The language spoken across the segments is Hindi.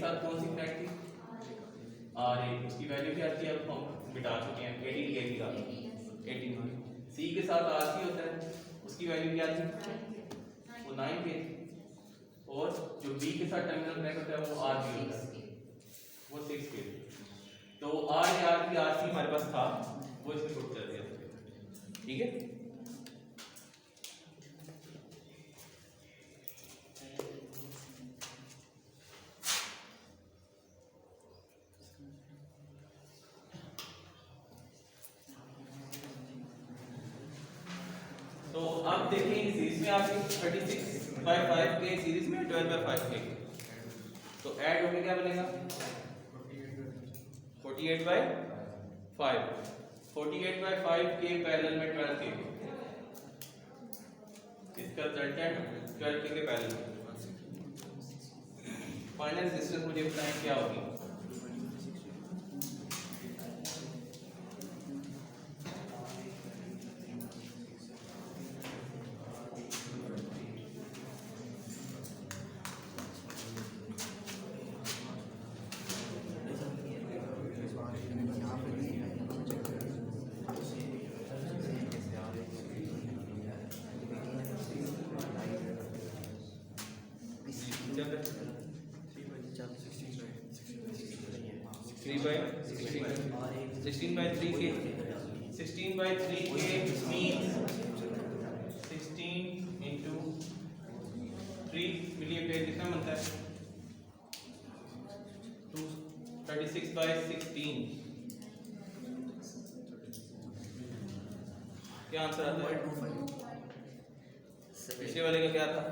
साथ कौन सी कनेक्ट थी, आर ए, उसकी वैल्यू क्या थी, अब हम मिटा चुके हैं, 18 के की 18। सी के साथ आर सी होता है, उसकी वैल्यू क्या थी, वो 9 के, और जो बी के साथ टर्मिनल कनेक्ट होता है वो आर बी होता है, वो 6 के। तो R A R B R C हमारे पास था, वो इसमें पुट कर दिया, ठीक है। तो अब देखें सीरीज में आपकी 36/5 के सीरीज में 12/5 के, तो ऐड होके क्या बनेगा 48/5, 48/5 के पैरेलल में 12 के, इसका रिजल्टेंट 12 के पैरेलल में। फाइनल रेजिस्टेंस मुझे बताएं क्या होगी, सिक्सटीन बाई थ्री के 16/3 के मीन्स 16 इंटू 3 मिलीएम्पेयर कितना बनता है 36/16। क्या आंसर आता है, पिछले वाले का क्या था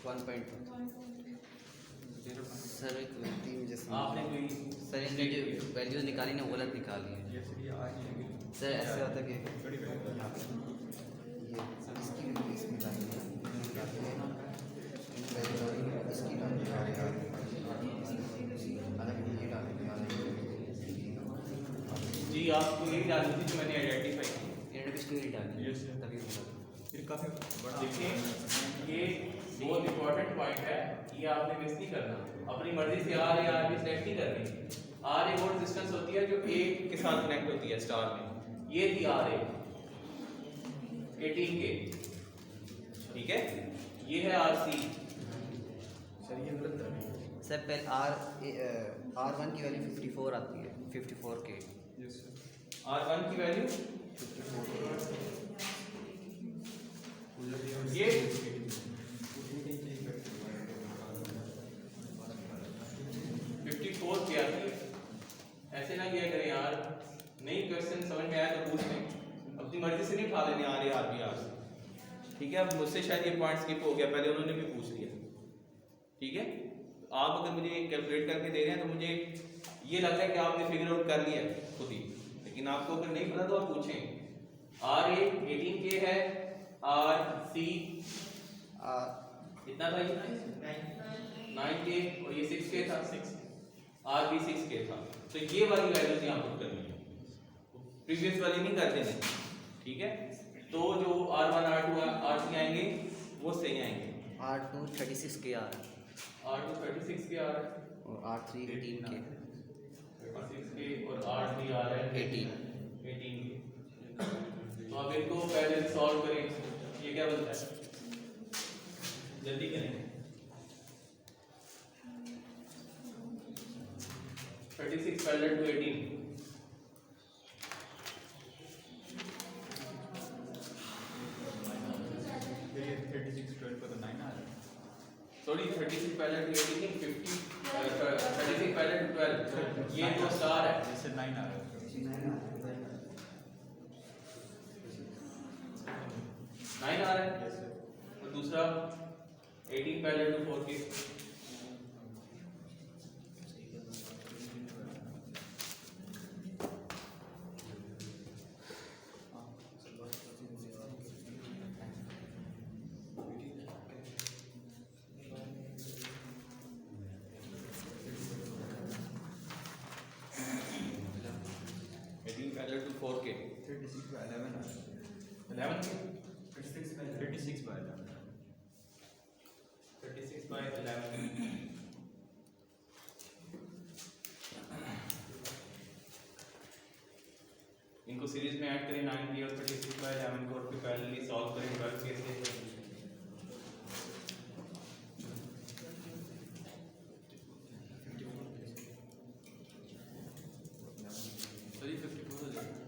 1.2। सर एक गलती मुझे आपने कोई सर इनने जो वैल्यूज निकाली ना गलत निकाली है सर। ऐसे होता है कि ये इसकी वैल्यू इसमें डाली है, इसकी डाली जी, आपको यही डालनी थी जो मैंने आइडेंटिफाई की, इन्होंने इसको ही डाली तभी फिर काफी बड़ा। देखिए ये बहुत इंपॉर्टेंट पॉइंट है, ये आपने मिस नहीं करना, अपनी मर्जी से आर या आर बी सेलेक्ट नहीं करनी। आर ए वो रेजिस्टेंस होती है जो ए के साथ कनेक्ट होती है स्टार में, ये थी आर ए 18 के, ठीक है। ये है आर सी, सर ये गलत है सर पहले R1 की वैल्यू 54 आती है, 54 के। Yes sir. R1 की वैल्यू ये 54 क्या थी, ऐसे ना किया करें यार, नहीं क्वेश्चन समझ में आया तो पूछ लें, अपनी मर्जी से नहीं उठा लेने R A R B R, ठीक है। अब मुझसे शायद ये पॉइंट स्किप हो गया, पहले उन्होंने भी पूछ लिया, ठीक है। आप अगर मुझे कैलकुलेट करके दे रहे हैं तो मुझे ये लग रहा है कि आपने फिगर आउट कर लिया खुद ही, लेकिन आपको अगर नहीं पता तो आप पूछें। आर ए 18 के है, आर सी कितना था ये 9 के, और ये 6 के था, 6 आर बी 6 के था, तो ये वाली वैल्यूज यहाँ पुट करनी है, प्रीवियस वाली नहीं कर देनी, ठीक है। तो जो R1 R2 R3 आएंगे वो सही आएंगे, R2 36 के आ रहा है R2 36 के आ रहा है, और R3 18 के 36 के, और R3 आ रहा है 18 के। तो अब इनको पहले सॉल्व करें, ये क्या बनता है, जल्दी करें। 36 पैरेलल टू 18, ये 36 12 पर तो 9 आ रहा है। सॉरी 36 पैरेलल टू 18 नहीं, 50 36 पैरेलल टू 12, ये तो स्टार है, जैसे 9 आ रहा है 9 आ रहा है, यस सर। और दूसरा 18 पैरेलल टू 4 के, पैरेलल टू 4 के 36 by 11 आ रहा है। 11 के 36 by 11 36 by 11 सीरीज में ऐड करें 9b और 36/11 को और फिर पैरेलली सॉल्व करें 12 केस सॉरी 54 हो जाएगा।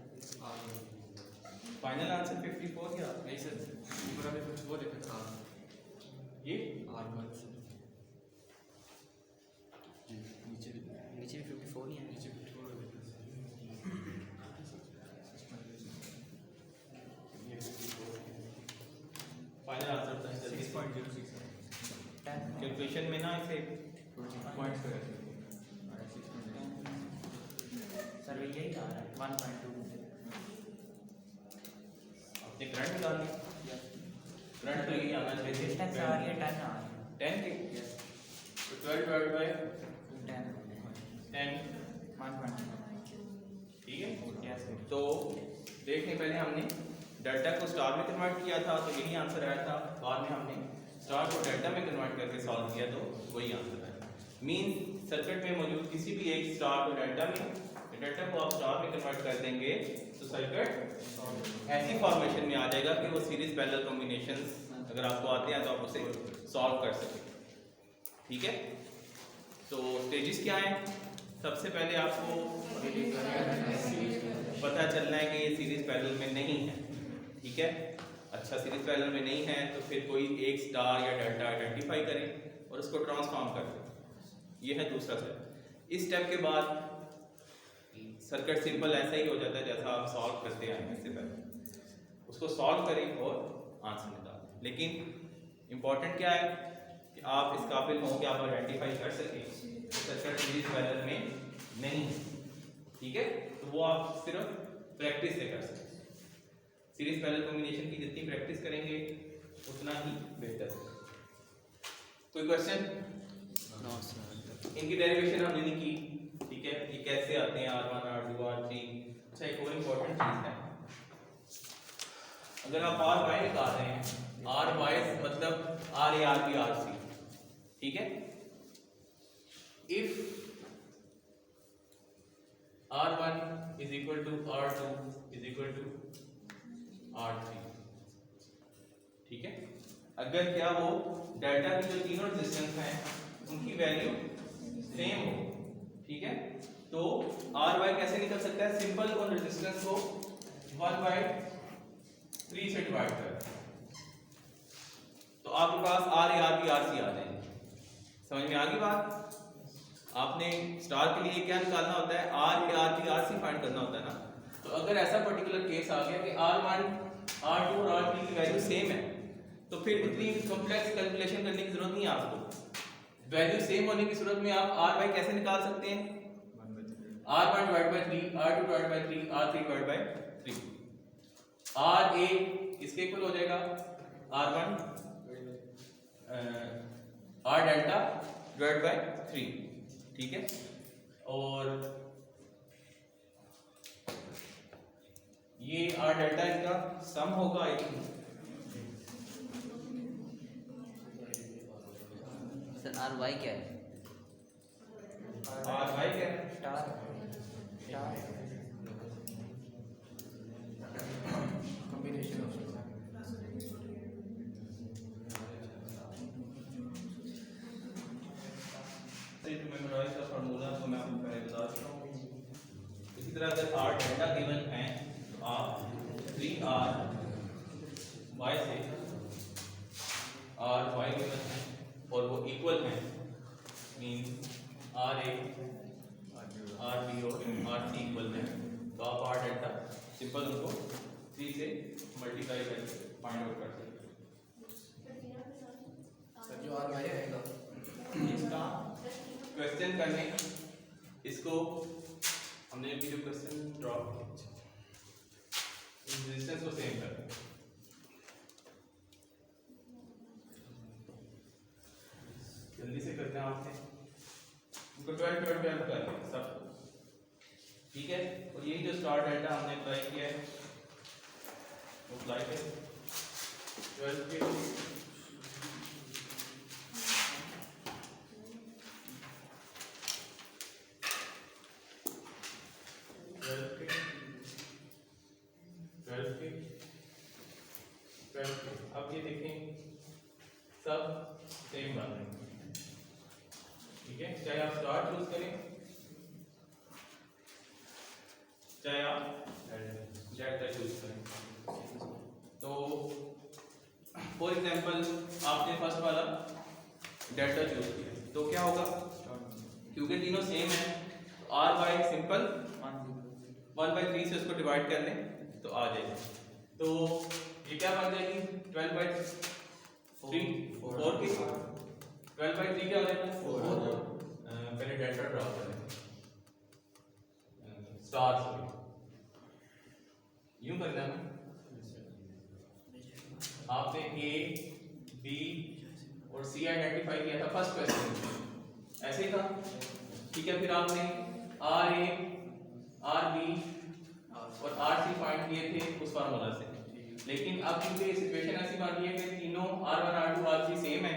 फाइनल आंसर 54 या नहीं सर, ऊपर अभी 54 लिखा था। ये R1 से नीचे भी 54 ही है। नीचे 54 हो जाएगा। ये 54 फाइनल आंसर था जल्दी 6.06 है। कैलकुलेशन में ना इसे पॉइंट्स का है। सर यही आ रहा है 1.2 अपने करंट निकाल दी करंट तो यही आना चाहिए डिस्टेंस आ रही है 10 आ रही 10 के तो 12 डिवाइड बाय है 10 1.2 ठीक है यस तो देखने पहले हमने डेल्टा को स्टार में कन्वर्ट किया था तो यही आंसर आया था बाद में हमने स्टार को डेल्टा में कन्वर्ट करके सॉल्व किया तो वही आंसर आया मींस सर्किट में मौजूद किसी भी एक स्टार को डेल्टा में डेल्टा को आप स्टार में कन्वर्ट कर देंगे तो सर्किट ऐसी फॉर्मेशन में आ जाएगा कि वो सीरीज पैरेलल कॉम्बिनेशंस अगर आपको आते हैं तो आप उसे सॉल्व कर सकें ठीक है तो स्टेजेस क्या हैं सबसे पहले आपको पता चलना है कि ये सीरीज पैरेलल में नहीं है ठीक है अच्छा सीरीज पैरेलल में नहीं है तो फिर कोई एक स्टार या डेल्टा आइडेंटिफाई करें और उसको ट्रांसफॉर्म कर दें ये है दूसरा स्टेप इस स्टेप के बाद सर्किट सिंपल ऐसा ही हो जाता है जैसा आप सॉल्व करते हैं इससे पहले उसको सॉल्व करें और आंसर निकालें लेकिन इम्पॉर्टेंट क्या है कि आप इस काबिल हो कि आप आइडेंटिफाई कर सकें सर्किट सीरीज पैरेलल में नहीं है ठीक है तो वो आप सिर्फ प्रैक्टिस से कर सकते हैं सीरीज पैरेलल कॉम्बिनेशन की जितनी प्रैक्टिस करेंगे उतना ही बेहतर कोई क्वेश्चन नो सर। इनकी डेरिवेशन हमने नहीं की ठीक है ये कैसे आते हैं R1 R2 R3 अच्छा एक और इम्पोर्टेंट चीज है अगर आप RY निकाल रहे हैं RY मतलब RA RB RC ठीक है if R1 is equal to R2 is equal to R3 ठीक है अगर क्या वो डेल्टा की जो तीनों रेजिस्टेंस हैं उनकी वैल्यू सेम हो ठीक है तो आर वाई कैसे निकल सकता है सिंपल उन रेजिस्टेंस को 1/3 से डिवाइड कर तो आपके पास R A R B R C आ जाएंगे समझ में आ गई बात आपने स्टार के लिए क्या निकालना होता है R A R B R C find करना होता है ना तो अगर ऐसा पर्टिकुलर केस आ गया कि R1 R2 और R3 की वैल्यू सेम है तो फिर इतनी कॉम्प्लेक्स कैलकुलेशन करने की जरूरत नहीं है आपको वैल्यू सेम होने की सूरत में आप आर वाई कैसे निकाल सकते हैं R1 divide by 3 R2 divide by 3 R3 divide by 3 R A इसके इक्वल हो जाएगा R1 R delta divide by 3 ठीक है और ये R डेल्टा इनका सम होगा आई थिंक सर RY क्या है? R Y क्या है स्टार कॉम्बिनेशन ऑफ मेमोराइज का फार्मूला तो मैं आपको पहले बता चुका हूँ इसी तरह अगर R डेल्टा गिवन है तो आप 3R Y से R Y गिवन है और वो इक्वल है means R A R B और R C इक्वल है तो आप R डेल्टा सिंपल उनको 3 से मल्टीप्लाई करके फाइंड आउट कर सकते हैं सर जो RY आएगा इसका क्वेश्चन करने इसको हमने अभी जो क्वेश्चन ड्रॉप किया रेजिस्टेंस को सेम कर जल्दी से करते हैं आपसे उनको 12 कर लें सब ठीक है और यही जो स्टार डेल्टा हमने अप्लाई किया है वो अप्लाई करें 12 के सब सेम बन रहे हैं। ठीक है, चाहे आप स्टार चूज करें, चाहे आप डेल्टा चूज करें। तो फॉर एग्जांपल आपने फर्स्ट वाला डेल्टा चूज किया तो क्या होगा, क्योंकि तीनों सेम है तो आर बाई सिंपल 1/3 से उसको डिवाइड कर लें तो आ जाएगा। तो ये क्या बन जाएगी 12/3 4 की 12/3 क्या हो जाएगा 4। पहले डेल्टा ड्रॉ कर लें, स्टार सॉरी यूं करना है, आपने ए बी और सी आइडेंटिफाई किया था फर्स्ट क्वेश्चन, ऐसे ही था। ठीक है, फिर आपने आर ए आर बी और आर सी फाइंड किए थे उस फार्मूला से। लेकिन अब क्योंकि सिचुएशन ऐसी बन रही है कि तीनों R1 R2 R3 सेम है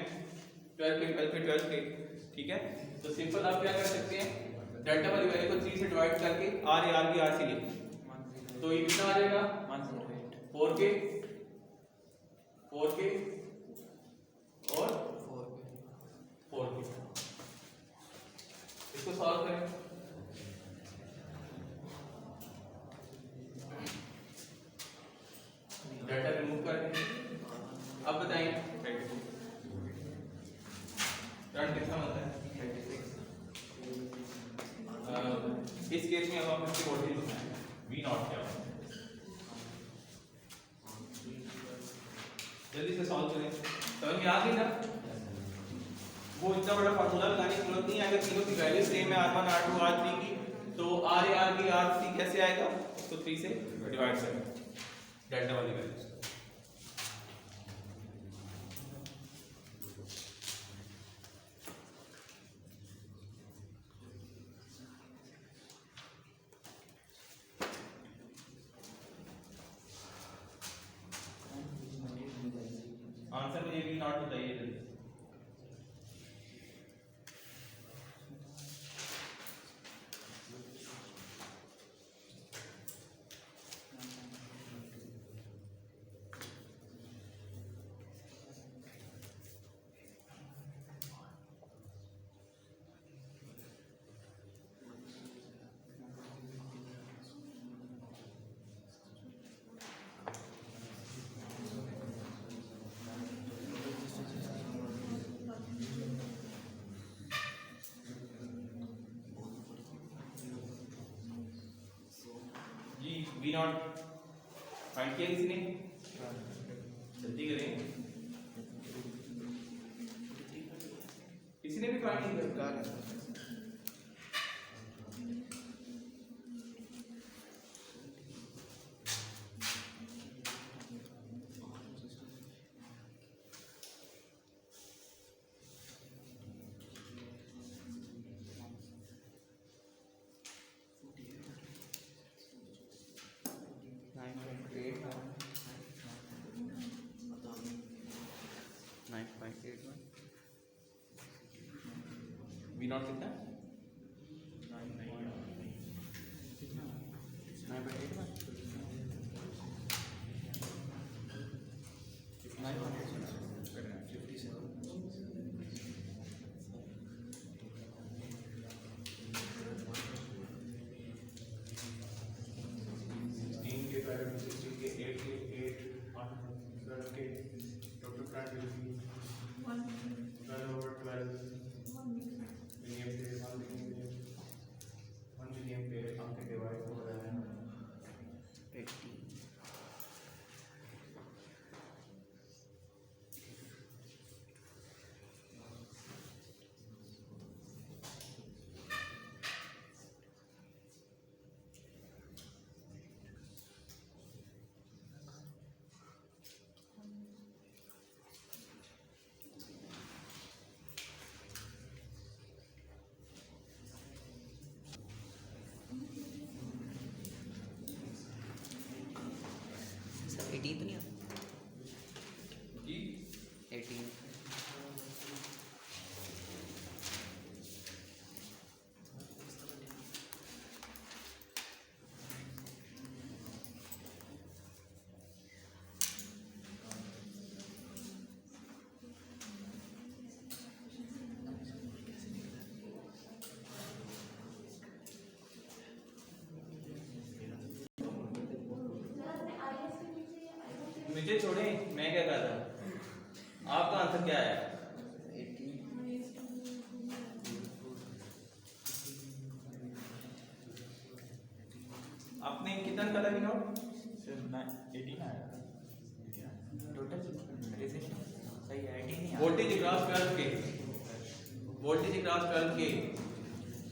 12 के 12 के 12 के, ठीक है, तो सिंपल आप क्या कर सकते हैं, डेल्टा वाली वैल्यू को 3 से डिवाइड करके R A R B R C लिख, तो ये कितना आ जाएगा 4 के और 4 के। इसको सॉल्व करें, डेल्टा रिमूव करके अब बताइए रन कितना होता है। इस केस में अब हम इसकी वोल्टेज बताएंगे V नॉट क्या होता है, जल्दी से सॉल्व करें। समझ में आ गई ना, वो इतना बड़ा फार्मूला लगाने की जरूरत नहीं है, अगर तीनों की वैल्यू सेम है R1 R2 R3 की तो RA RB RC कैसे आएगा, तो 3 से डिवाइड करें डेल्टा वाली वैल्यू। आंसर मुझे V नॉट बताइए जल्दी। V नॉट फाइंड किया किसी ने, जल्दी करें, किसी ने भी फाइंड नहीं किया। V नॉट कितना है? मुझे छोड़ें, मैं क्या कर रहा हूँ? आपका आंसर क्या है? 80 आपने कितना निकाला भी नोट? सर 18 आया था। टोटल रेजिस्टेंस सही है 18 ही वोल्टेज अक्रॉस 12 के, वोल्टेज अक्रॉस 12 के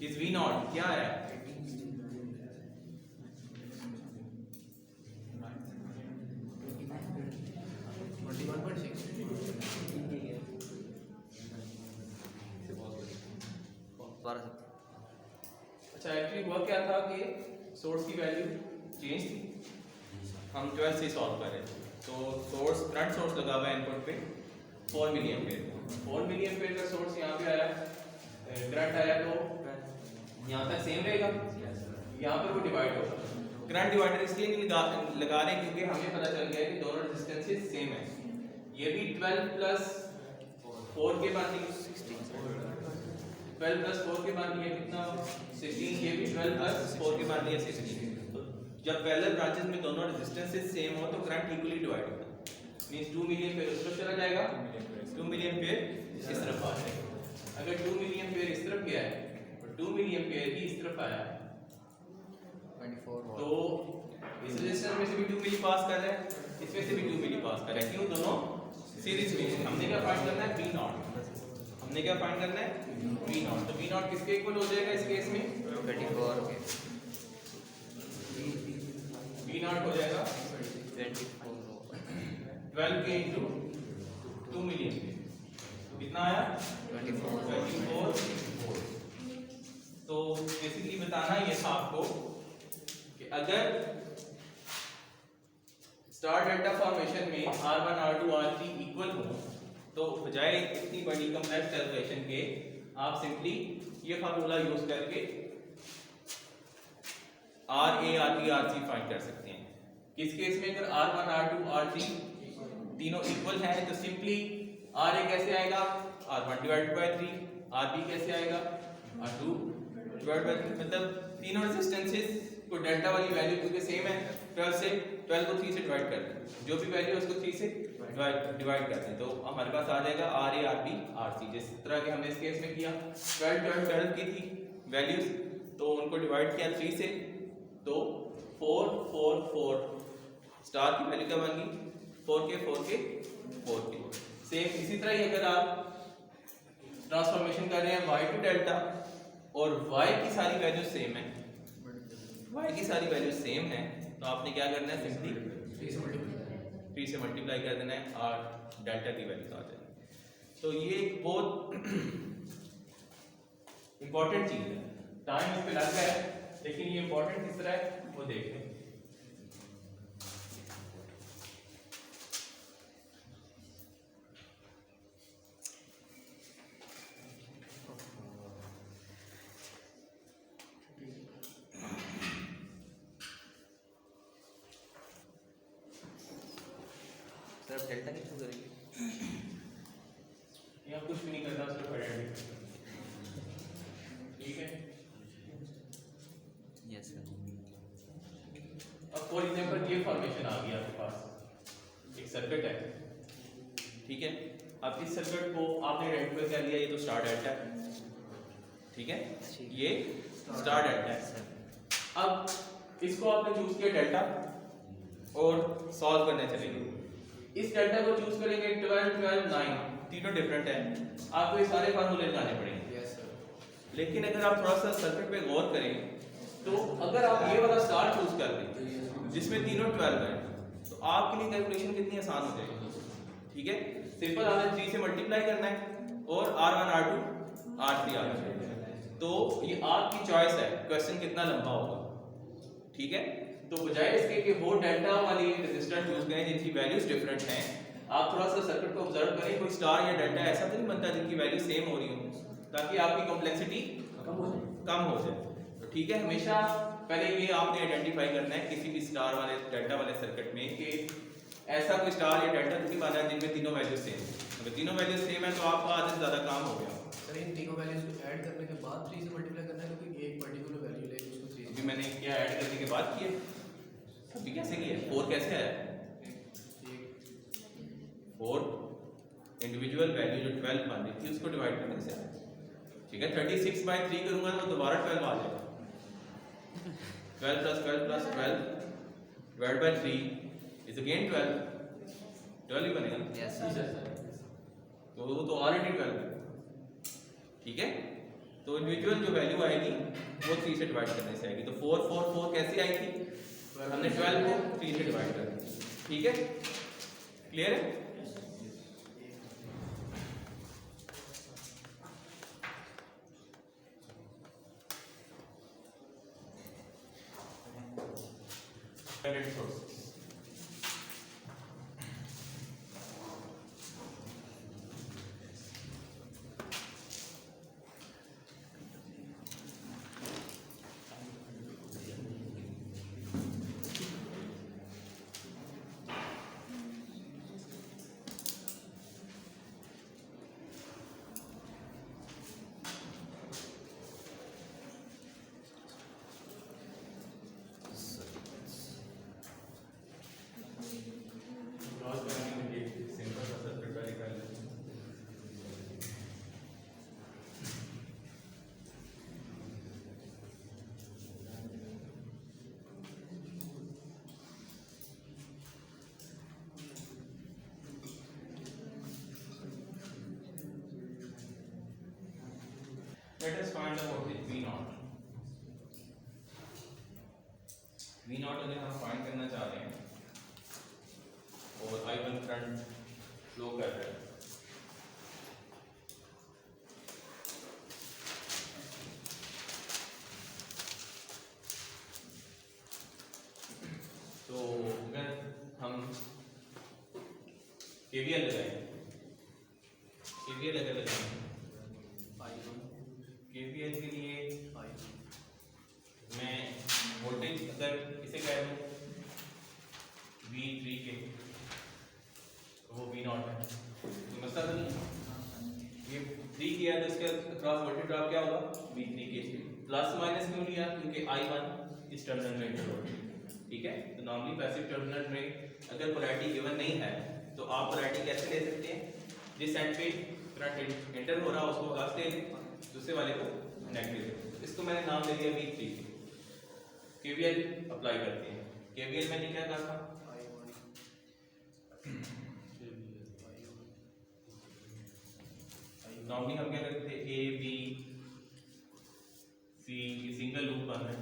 इज वी नॉट क्या है? 21.6। अच्छा एक्चुअली हुआ क्या था कि सोर्स की वैल्यू चेंज थी, हम 12 से सॉल्व कर रहे थे, तो सोर्स करंट सोर्स लगा हुआ है इनपुट पे 4 मिली एम्पेयर, 4 मिली एम्पेयर का सोर्स यहाँ पे आया, करंट आया तो यहाँ तक सेम रहेगा, यहाँ पर वो डिवाइड होगा। करंट डिवाइडर इसलिए नहीं लगा रहे क्योंकि हमें पता चल गया है कि दोनों रेजिस्टेंसेस सेम है, ये भी 12 प्लस 4 के बाद 12 प्लस 4 के बाद ये कितना 16, ये भी 12 प्लस 4 के बाद ये 16। तो जब पैरेलल ब्रांचेस में दोनों रेजिस्टेंसेस सेम हो तो करंट इक्वली डिवाइड होगा, मींस 2 मिली एम्पेयर उस तरफ चला जाएगा, 2 मिली एम्पेयर इस तरफ आ जाएगा। अगर 2 मिली एम्पेयर इस तरफ गया है और 2 मिली एम्पेयर ही इस तरफ आया 24 तो इस रेजिस्टेंस में से भी 2 मिली पास कर रहा है, इसमें से भी 2 मिली पास कर रहा है, क्यों? दोनों सीरीज में। हमने क्या फाइंड करना है? V not. हमने क्या फाइंड करना है? V not. तो V नॉट किसके इक्वल हो जाएगा इस केस में? 24 के V नॉट हो जाएगा 12 के इंटू 2 मिली एम्पियर, कितना आया? 24 वोल्ट। तो बेसिकली बताना ये था आपको कि अगर स्टार डेल्टा फॉर्मेशन में R1 R2 R3 इक्वल हो तो बजाय इतनी बड़ी कॉम्प्लेक्स कैलकुलेशन के आप सिंपली ये फार्मूला यूज करके RA RB RC फाइंड कर सकते हैं। किस केस में? अगर R1 R2 R3 तीनों इक्वल हैं तो सिंपली RA कैसे आएगा? R1 डिवाइडेड बाय 3, RB कैसे आएगा? R2 divided by 3। मतलब तीनों रेजिस्टेंसेस को डेल्टा वाली वैल्यू क्योंकि सेम है, 12 को 3 से डिवाइड कर दें, जो भी वैल्यू है उसको 3 से डिवाइड करते हैं तो हमारे पास आ जाएगा RA RB RC, जिस तरह के हमने इस केस में किया। 12 की थी वैल्यूज तो उनको डिवाइड किया 3 से, तो 4 4 4 स्टार की वैल्यू क्या बन गई? 4 के 4 के 4 के। सेम इसी तरह ही अगर आप ट्रांसफॉर्मेशन कर रहे हैं Y टू डेल्टा और Y की सारी वैल्यू सेम है, Y की सारी वैल्यू सेम है, तो आपने क्या करना है? सिंपली 3 से मल्टीप्लाई कर देना है और डेल्टा की वैल्यू आ जाएगी। तो ये एक बहुत इंपॉर्टेंट चीज है, टाइम इस पे लग गया है लेकिन ये इंपॉर्टेंट किस तरह है वो देखते हैं। सर अब डेल्टा कितना करेंगे? यहाँ कुछ भी नहीं करना, सिर्फ आइडेंटिटी, ठीक है? Yes sir. अब फॉर एग्जांपल ये फॉर्मेशन आ गया आपके पास, एक सर्किट है, ठीक है? अब इस सर्किट को आपने आइडेंटिफाई कर लिया, ये तो स्टार डेल्टा है, ठीक है? ये स्टार डेल्टा है। अब इसको आपने चूज किया डेल्टा और सॉल्व करने चलेंगे। इस डेल्टा को चूज करेंगे 12 12 9, तीनों डिफरेंट है, आपको ये सारे फार्मूले लगाने पड़ेंगे। Yes sir. लेकिन अगर आप थोड़ा सा सर्किट पे गौर करें तो अगर आप ये वाला स्टार चूज कर लें जिसमें तीनों 12 है तो आपके लिए कैलकुलेशन कितनी आसान हो जाएगी, ठीक है? सिंपल आपने 3 से मल्टीप्लाई करना है और R1 R2 R3 आ जाएगा, तो ये आपकी चॉइस है क्वेश्चन कितना लंबा होगा, ठीक है? तो बजाय इसके कि वो डेल्टा वाली रेजिस्टेंस चूज करें जिनकी वैल्यूज डिफरेंट हैं, आप थोड़ा सा सर्किट को ऑब्जर्व करें, कोई स्टार या डेल्टा ऐसा तो नहीं बनता जिनकी वैल्यू सेम हो रही हो, ताकि आपकी कॉम्प्लेक्सिटी कम हो जाए। तो ठीक है, हमेशा पहले ये आपने आइडेंटिफाई करना है किसी भी स्टार वाले डेल्टा वाले सर्किट में कि ऐसा कोई स्टार या डेल्टा नहीं बना है जिनमें तीनों वैल्यू सेम है। अगर तीनों वैल्यू सेम है तो आपका आधे से ज़्यादा काम हो गया। सर इन तीनों वैल्यूज को ऐड करने के बाद 3 से मल्टीप्लाई करना है, क्योंकि एक पर्टिकुलर वैल्यू लेके उसको 3 अभी मैंने क्या ऐड करने के बाद किया, अभी कैसे किया, 4 कैसे आया? 4 इंडिविजुअल वैल्यू जो 12 बन रही थी उसको डिवाइड करने से आया। ठीक है, 36/3 करूंगा तो दोबारा 12 आ जाएगा। 12 + 12 + 12 डिवाइड बाय 3 इज अगेन 12 ही बनेगा ना? यस तो वो तो ऑलरेडी 12 है। ठीक है, तो इंडिविजुअल जो वैल्यू आएगी वो 3 से डिवाइड करने से आएगी। तो 4 4 4 कैसी आई थी? हमने 12 को 3 से डिवाइड कर दिया। ठीक है, क्लियर है? Let us find out what is V naught. V naught अगर हम फाइंड करना चाह रहे हैं और I1 करंट फ्लो कर रहा है, तो अगर हम KVL लगाएं, KVL अगर लगाएं KVL के लिए मैं वोल्टेज अगर इसे कह दूं V3 के, वो V नॉट है, तो मसला ये 3 किया तो इसके अक्रॉस वोल्टेज ड्रॉप क्या होगा? V3 के। प्लस माइनस क्यों लिया? क्योंकि I1 इस टर्मिनल में एंटर हो रही है। ठीक है, तो नॉर्मली पैसिव टर्मिनल में अगर पोलैरिटी गिवन नहीं है तो आप पोलैरिटी कैसे ले सकते हैं? जिस एंड पे करंट एंटर हो रहा है उसको प्लस दे दें, दूसरे वाले को नेगेटिव। इसको मैंने नाम दे दिया V3। KVL अप्लाई करते हैं। KVL मैंने क्या कहा था? नॉर्मली हम क्या करते थे? A B C single loop बन रहा है,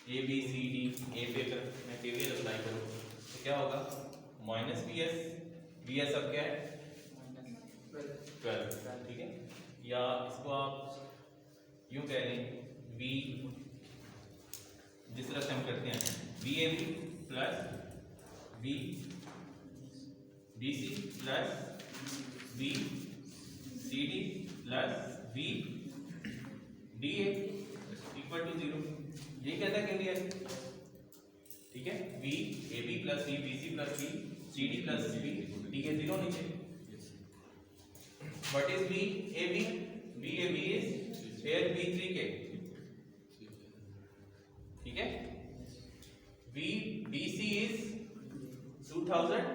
A B C D। A पे अगर मैं KVL अप्लाई करूँ तो क्या होगा? -VS। VS अब क्या है? 12। ठीक है, या इसको आप यूं कह लें V, जिस तरह से हम करते हैं VAB plus VBC plus VCD plus VDA equal to 0। ये कहता है क्लियर? ठीक है, VAB plus VBC plus VCD plus VDA 0 होनी चाहिए। What is VAB? VAB is here V3K। ठीक है, VBC is 2000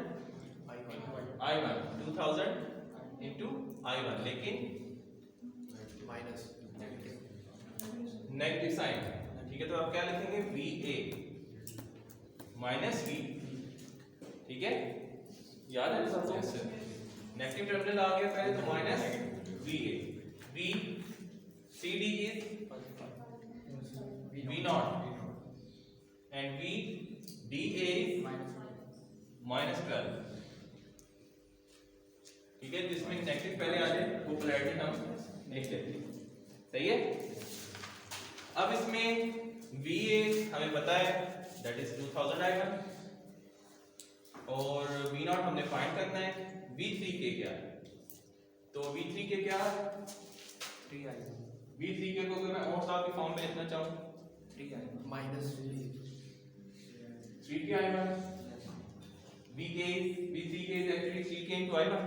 I1 2000 into I1, लेकिन माइनस नेगेटिव साइन। ठीक है, तो आप क्या लिखेंगे? VA minus V। ठीक है, याद है सबको? नेगेटिव टर्मिनल आ गया पहले तो minus VA। VCD is V naught and VDA is -12। ठीक है, जिसमें नेगेटिव पहले आ जाए वो पोलैरिटी हम लिख लेते हैं। सही है, अब इसमें VA हमें पता है दैट इज 2000 I1 और V naught हमने फाइंड करना है। V3K क्या है? तो V3K क्या है? 3I V3K को अगर मैं और साहब की फॉर्म में लिखना चाहूँ, 3I minus 3K I1। V3K is actually 3K into I1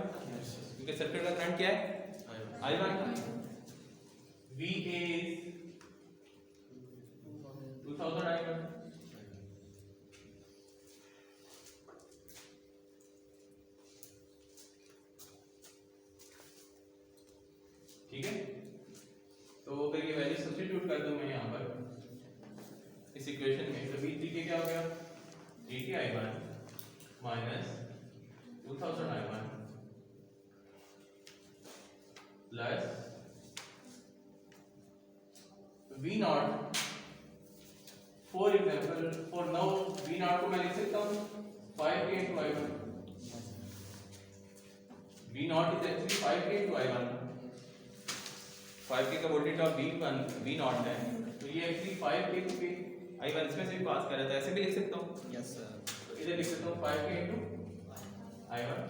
क्योंकि सर्किट का करंट क्या है? I1। VA is 2000 I1। इस इक्वेशन में, तो V3 क्या हो गया 80I1 minus 2000I1 plus V0 for example for now V0 को मैं लिख सकता हूँ 5k into I1. V0 is actually 5k into I1. 5k का वोल्टेज ऑफ V0 है, तो ये एक्चुअली 5k into I1 इसमें से भी पास कर रहा था, ऐसे भी लिख सकता हूँ. यस सर तो इधर लिख सकता हूँ 5k into I1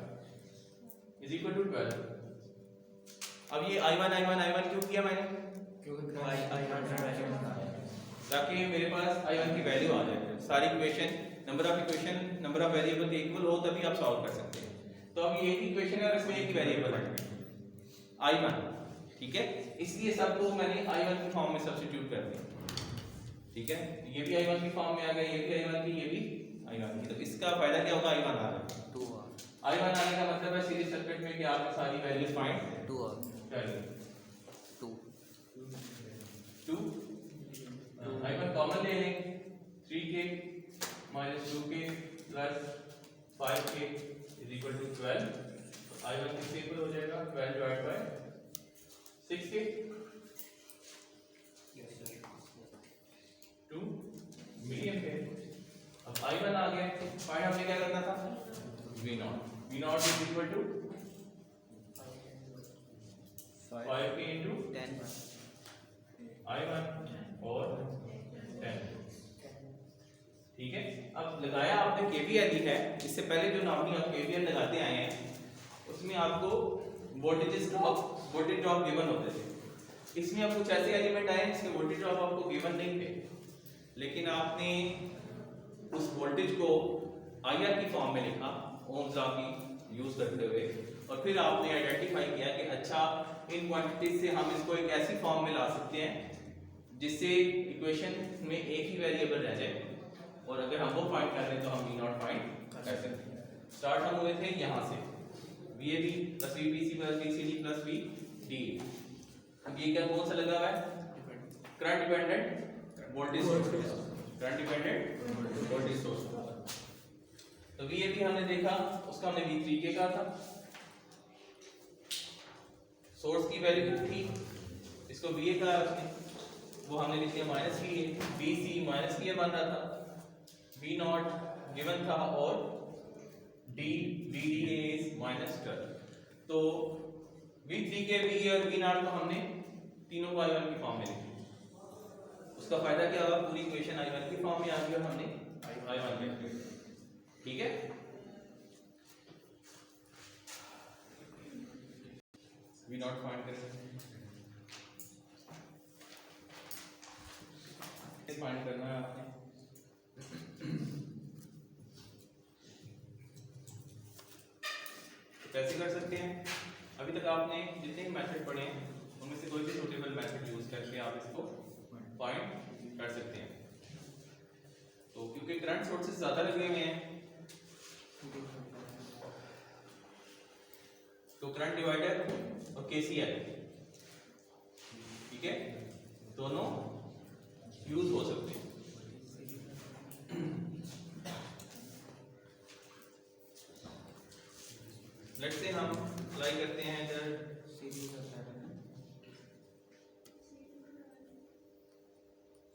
is equal to 12. अब ये I1 क्यों किया मैंने? क्योंकि ताकि मेरे पास I1 की वैल्यू आ जाए. सारी इक्वेशन नंबर ऑफ वेरिएबल के इक्वल हो तभी आप सॉल्व कर सकते हैं. तो अब ये एक इक्वेशन है और इसमें एक ही वेरिएबल है I1, ठीक है. इसलिए सबको मैंने I1 की फॉर्म में सब्स्टिट्यूट कर दिया, ठीक है. ये भी I1 की फॉर्म में आ गया, ये भी I1 की, ये भी I1 की. तो इसका फायदा क्या होगा? I1 आ रहा है. 2 I1 आने का मतलब है सीरीज सर्किट में कि आपने सारी वैल्यूज फाइंड 2 कर ली. 2 I1 कॉमन ले लें, 3k minus 2k plus 5k is equal to 12. तो I1 किससे इक्वल हो जाएगा? 12 divided by 6k 2 milliampere. अब I1 आ गया, फाइंड हमने क्या करना था? V0 is equal to 5k into 10 I1 और 10, ठीक है. अब लगाया आपने KVL ही है. इससे पहले जो नॉर्मली आप KVL लगाते आए हैं उसमें आपको वोल्टेज ड्रॉप गिवन होते थे. इसमें अब कुछ ऐसे एलिमेंट आए जिसके वोल्टेज ड्रॉप आपको गिवन नहीं थे, लेकिन आपने उस वोल्टेज को IR की फॉर्म में लिखा ओम्स लॉ की यूज करते हुए, और फिर आपने आइडेंटिफाई किया कि अच्छा इन क्वांटिटीज से हम इसको एक ऐसी फॉर्म में ला सकते हैं जिससे इक्वेशन में एक ही वेरिएबल रह जाए, और अगर हम वो फाइंड कर रहे हैं तो हम V0 फाइंड कर सकते हैं. स्टार्ट हम हुए थे यहाँ से VAB plus VBC plus VCD plus VDA. अब ये क्या कौन सा लगा हुआ है? Current dependent voltage source. तो VAB हमने देखा, उसका हमने V3K कहा था. सोर्स की वैल्यू कितनी थी? इसको VA कहा उसने, वो हमने लिख दिया minus VA. BC minus VA बन रहा था, V0 गिवन था, और VDA इज माइनस 12. तो V3K, VA और V0 को हमने तीनों को I1 की फॉर्म में लिखा. उसका फायदा क्या हुआ? पूरी इक्वेशन I1 की फॉर्म में आ गई और हमने I1 लिख दिया, ठीक है. V0 फाइंड करें, फाइंड करना है आपने. तो कैसे कर सकते हैं? अभी तक आपने जितने भी मेथड पढ़े हैं उनमें से कोई भी सूटेबल मेथड यूज करके आप इसको फाइंड कर सकते हैं. तो क्योंकि करंट सोर्सेस ज्यादा लगे हुए हैं तो करंट डिवाइडर और KCL, ठीक है, दोनों यूज हो सकते हैं. लेट्स से हम अप्लाई करते हैं इधर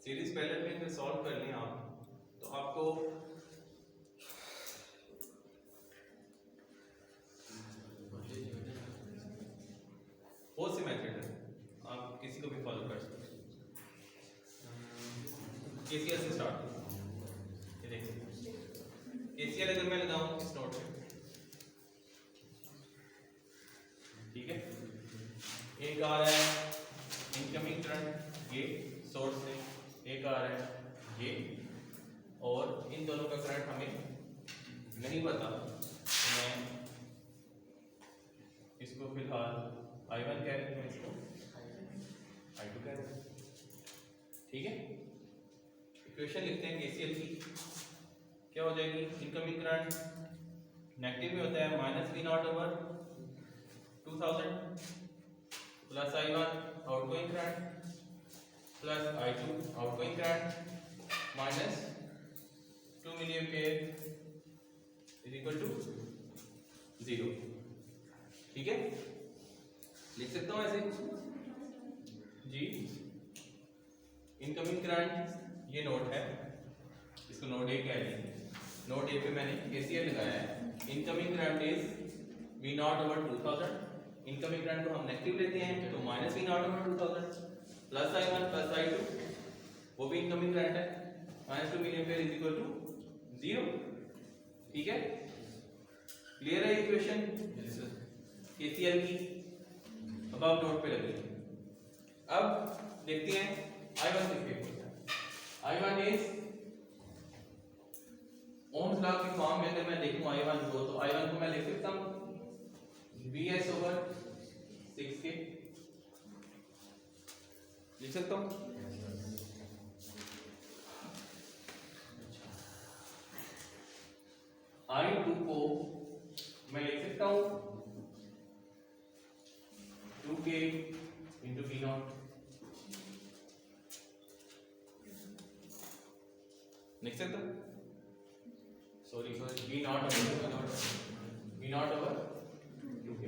सीरीज पहले में इधर सॉल्व कर लें आप, तो आपको बहुत से मेथड है, आप किसी को भी फॉलो कर सकते हैं. KCL से स्टार्ट. ये देखिए KCL अगर मैं लगाऊं इस नोट पे, ठीक है, एक आ रहा है इनकमिंग करंट ये सोर्स से, एक आ रहा है ये, और इन दोनों का करंट हमें नहीं पता, मैं इसको फिलहाल I1 कह रहे हैं, इसको I2 कह रहे हैं, ठीक है. इक्वेशन लिखते हैं KCL की, क्या हो जाएगी? इनकमिंग करंट नेगेटिव में होता है minus V0 over 2000 plus I1 outgoing current plus I2 outgoing current minus 2 milli ampere is equal to 0। ठीक है, लिख सकता हूँ ऐसे जी। इनकमिंग करंट ये नोड है, इसको नोड ए कह लेंगे। नोड ए पे मैंने केसीएल लगाया है। Incoming current is V naught over 2000। Incoming current को हम नेगेटिव लेते हैं तो minus V naught over 2000 plus I1 plus I2, वो भी इनकमिंग करंट है, minus 2 milli ampere is equal to 0। ठीक है, क्लियर है इक्वेशन केसीएल की? अब आप नोट पे लगे। अब देखते हैं I1 किसके होता है। I1 इज ओम्स लॉ की फॉर्म में अगर मैं देखूं I1 को, तो I1 को मैं लिख सकता हूं Vs ओवर 6k, लिख सकता हूं। I2 को मैं लिख सकता हूं 2k इंटू V नॉट, लिख सकता हूं। Sorry V naught over 2k।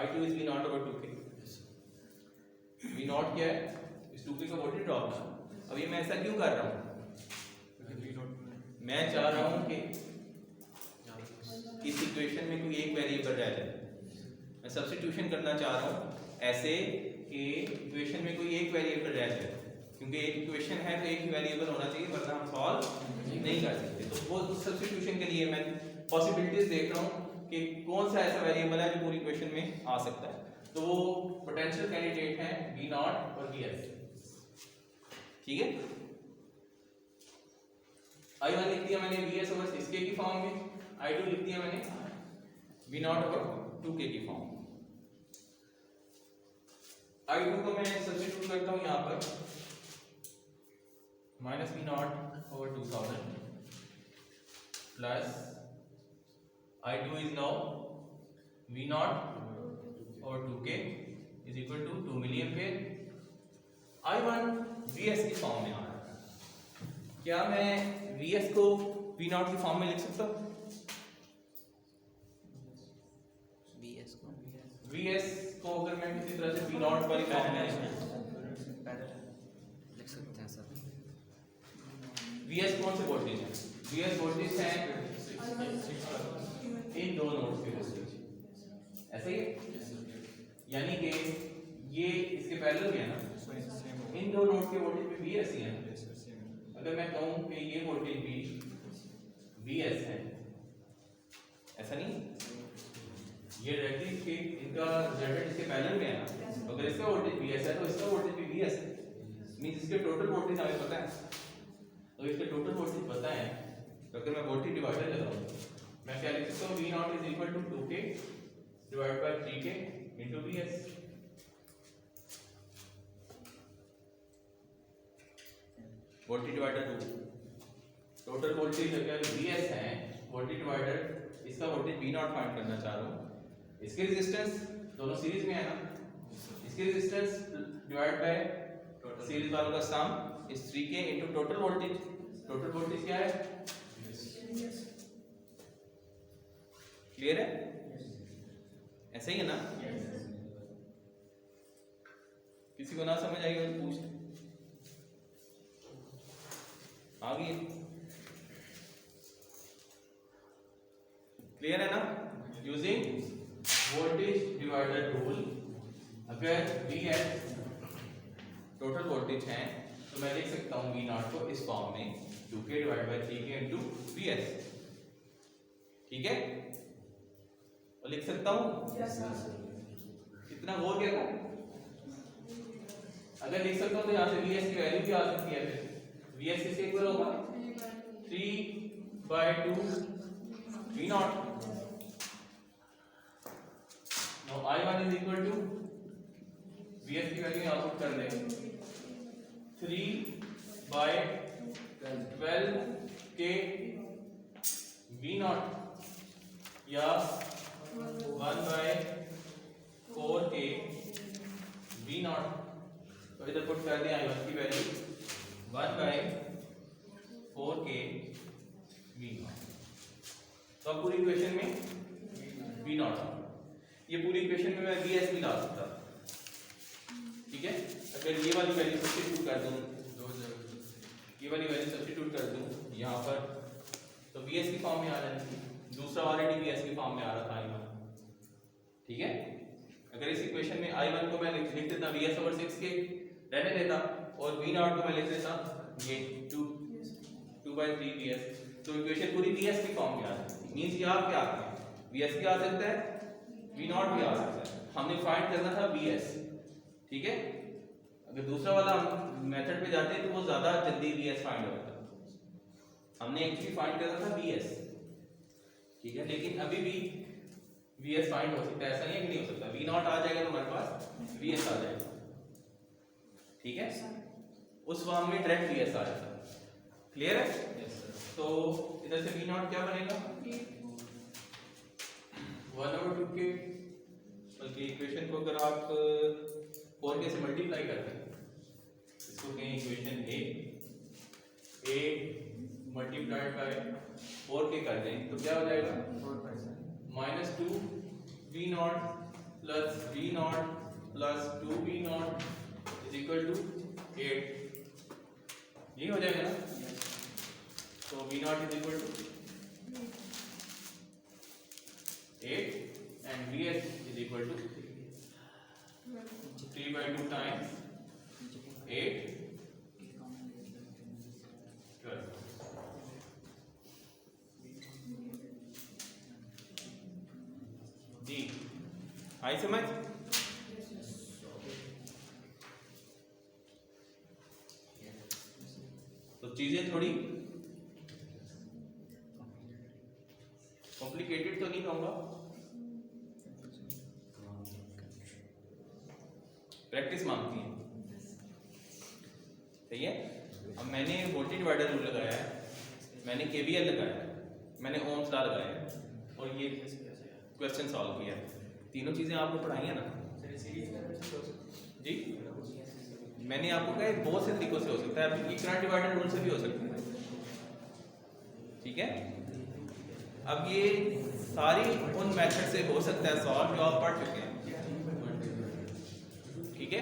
I2 is V naught over 2k। V not क्या है? इस 2k का वोल्टेज ड्रॉप है। अब ये मैं ऐसा क्यों कर रहा हूँ? मैं चाह रहा हूँ कि इस इक्वेशन में कोई एक वेरिएबल रह जाए। मैं सब्स्टिट्यूशन करना चाह रहा हूँ ऐसे कि इक्वेशन में कोई एक वेरिएबल रह जाए, क्योंकि एक इक्वेशन है तो एक ही वेरिएबल होना चाहिए, वरना हम सॉल्व नहीं कर सकते। तो वो सब्स्टिट्यूशन के लिए मैं पॉसिबिलिटीज देख रहा हूँ कि कौन सा ऐसा वेरिएबल है जो पूरी इक्वेशन में आ सकता है। तो वो पोटेंशियल कैंडिडेट है V नॉट और Vs। ठीक है, I1 लिख दिया मैंने Vs ओवर 6k की फॉर्म में, I2 लिख दिया मैंने V नॉट ओवर 2k की फॉर्म में। I2 को मैं सब्स्टिट्यूट करता हूं यहां पर minus V naught over 2000 plus I2 is now V naught over 2k is equal to 2 milli ampere. I1 Vs की फॉर्म में आ रहा है। क्या मैं Vs को V नॉट की फॉर्म में लिख सकता हूँ? Vs को अगर मैं किसी तरह से V नॉट वाली फॉर्म में लिख सकते हैं सर। Vs कौन से वोल्टेज है? Vs वोल्टेज है इन दो नोड्स के वोल्टेज, ऐसे ही, यानी कि ये इसके पैरेलल में है ना, इन दो नोड के वोल्टेज भी Vs ही है। अगर मैं कहूं कि ये वोल्टेज भी Vs है, ऐसा नहीं, ये डायरेक्टली इसके इनका रिजल्टेंट इसके पैरेलल में है ना, अगर इसका वोल्टेज Vs है तो इसका वोल्टेज भी Vs है, मींस इसके टोटल वोल्टेज हमें पता है। तो इसके टोटल वोल्टेज पता है तो अगर मैं वोल्टेज डिवाइडर लगाऊं, मैं क्या लिख सकता हूं? V naught is equal to 2k divided by 3k into Vs। Voltage divider 2, total voltage अगर Vs है, वोल्टेज डिवाइडर इसका वोल्टेज V नॉट फाइंड करना चाह रहा हूँ। इसके रेजिस्टेंस दोनों सीरीज में है ना, इसके रेजिस्टेंस डिवाइड बाय सीरीज वालों का सम is 3k into total voltage. Total voltage क्या है? क्लियर है? ऐसा ही है ना? किसी को ना समझ आएगी तो पूछ आगे। क्लियर है ना? यूजिंग वोल्टेज डिवाइडर रूल, अगर Vs टोटल वोल्टेज है तो मैं लिख सकता हूँ V नॉट को इस फॉर्म में 2k divide by 3k into Vs। ठीक है, और लिख सकता हूँ कितना गौर किया था? अगर लिख सकता हूँ तो यहाँ से Vs की वैल्यू भी आ सकती है। फिर Vs किसके इक्वल होगा? 3/2 V naught. Now I1 is equal to, Vs की वैल्यू यहाँ पुट कर दें 3/12k V नॉट या 1/4k V नॉट। तो इधर पुट कर दें I1 की वैल्यू 1/4k v नॉट। तो अब पूरी इक्वेशन में v नॉट, ये पूरी इक्वेशन में मैं vs भी ला सकता, ठीक है। अगर ये वाली वैल्यू सब्स्टिट्यूट कर दूं, ये वाली वैल्यू सब्स्टिट्यूट कर दूं यहाँ पर, तो vs की फॉर्म में आ जाएगी, दूसरा ऑलरेडी vs की फॉर्म में आ रहा था i1, ठीक है। अगर इस इक्वेशन में i1 को मैं लिख देता vs/6k रहने देता और v नॉट को मैं लिख देता ये 2/3 vs, तो इक्वेशन पूरी vs की फॉर्म में आ जाती है। मींस ये आप क्या आते हैं, vs भी आ सकता है, v नॉट भी आ सकता है। हमने फाइंड करना था vs, ठीक है। अगर दूसरा वाला मेथड पे जाते तो वो ज्यादा जल्दी vs फाइंड होता, हमने एक्चुअली फाइंड करना था vs, ठीक है। लेकिन अभी भी vs फाइंड हो सकता है, ऐसा नहीं है कि नहीं हो सकता। v नॉट आ जाएगा तो हमारे पास vs आ जाएगा, ठीक है। उस फॉर्म में डायरेक्ट vs आ जाता है, क्लियर है। तो इधर से v नॉट क्या बनेगा 1/2k, बल्कि इक्वेशन को अगर आप 4k से मल्टीप्लाई करते हैं, इसको कहें equation a multiplied by 4k कर दें तो क्या हो जाएगा -2 v naught plus v naught plus 2 v naught is equal to 8, ये हो जाएगा ना। तो v naught is equal to 8 and vs is equal to 3/2 times 8 12। जी आई समझ। तो चीजें थोड़ी कॉम्प्लिकेटेड तो नहीं कहूंगा, प्रैक्टिस मांगती है, सही है। अब मैंने वोल्टेज डिवाइडर रूल लगाया है, मैंने केवीएल लगाया है, मैंने ओम्स लॉ लगाया है और ये क्वेश्चन सॉल्व किया है। तीनों चीजें आपको पढ़ाई है ना जी। मैंने आपको कहा बहुत से तरीकों से हो सकता है, अभी करंट डिवाइडर रूल से भी हो सकता है, ठीक है। अब ये सारी उन मेथड से हो सकता है सॉल्व जो आप पढ़ चुके हैं, ठीक है।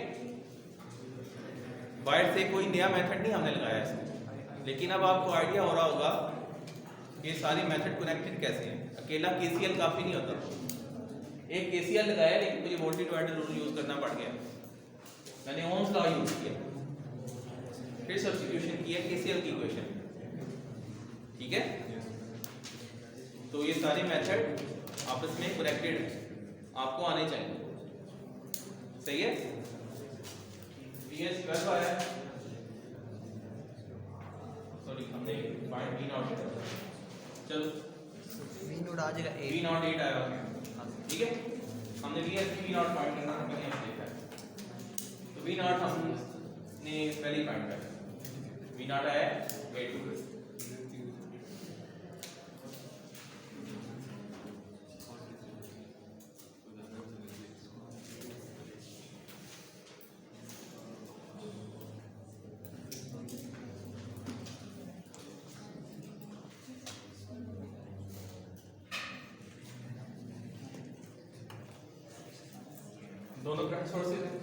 बाहर से कोई नया मेथड नहीं हमने लगाया इसमें, लेकिन अब आपको आइडिया हो रहा होगा कि सारी मेथड कनेक्टेड कैसे हैं। अकेला केसीएल काफी नहीं होता, एक केसीएल लगाया लेकिन मुझे वोल्टेज डिवाइडर रूल यूज करना पड़ गया, मैंने ओम्स लॉ यूज किया, फिर सब्स्टिट्यूशन किया केसीएल की इक्वेशन, ठीक है। तो ये सारी मेथड आपस में कनेक्टेड है, आपको आने चाहिए, सही है। vs 12 आया, सॉरी हमने फाइंड v नॉट, चलो v नॉट आ जाएगा v नॉट 8 आया, ठीक है। हमने vs v नॉट फाइंड करना है, मैंने यहाँ देखा है। तो v नॉट हमने पहले फाइंड किया, v नॉट आया 8। दोनों करंट सोर्सेज हैं,